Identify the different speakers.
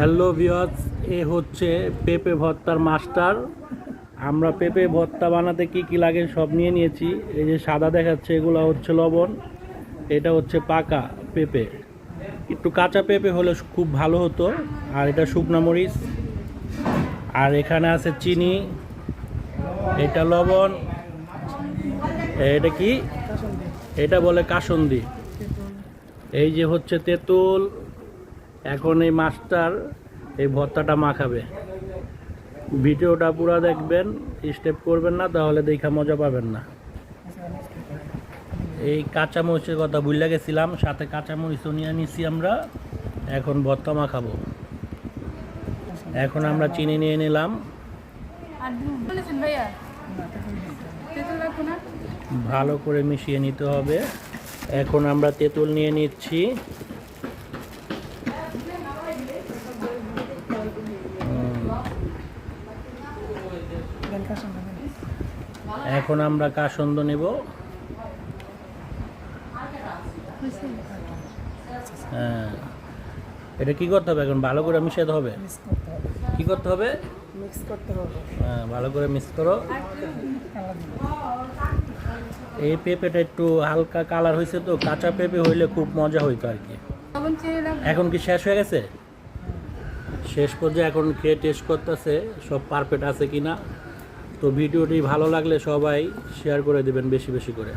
Speaker 1: Hello viewers, এ হচ্ছে পেঁপে ভর্তার মাস্টার। আমরা পেঁপে ভর্তা বানাতে কি কি লাগে সব নিয়ে নিয়েছি। এই যে সাদা দেখাচ্ছে, এগুলো হচ্ছে লবণ, এটা হচ্ছে পাকা পেঁপে। একটু কাঁচা পেঁপে হলে খুব ভালো হতো। আর এটা শুকনো মরিচ, আর এখানে আছে চিনি, এটা লবণ, এটা কি, এটা বলে কাসুন্দি। এই যে হচ্ছে তেঁতুল। এখন এই মাস্টার এই ভর্তাটা মাখাবে। ভিডিওটা পুরো দেখবেন, স্টেপ করবেন না, তাহলে দেখা মজা পাবেন না। এই কাঁচামরিচের কথা ভুলে গেছিলাম, সাথে কাঁচামরিচও নিয়ে নিছি আমরা। এখন ভর্তা মাখাবো। এখন আমরা চিনি নিয়ে নিলাম, ভালো করে মিশিয়ে নিতে হবে। এখন আমরা তেঁতুল নিয়ে নিচ্ছি। এখন আমরা কাসন্দ নেব। হ্যাঁ, এটা কি করতে হবে? এখন ভালো করে মিশাতে হবে। কি করতে হবে?
Speaker 2: মিক্স করতে হবে।
Speaker 1: হ্যাঁ, ভালো করে মিক্স করো। এই পেঁপেটা একটু হালকা কালার হয়েছে, তো কাঁচা পেঁপে হইলে খুব মজা হইতো আর কি। এখন কি শেষ হয়ে গেছে? শেষ পর্যায়ে এখন খেয়ে টেস্ট করতেছে সব পারফেক্ট আছে কিনা। তো ভিডিওটি ভালো লাগলে সবাই শেয়ার করে দেবেন বেশি বেশি করে।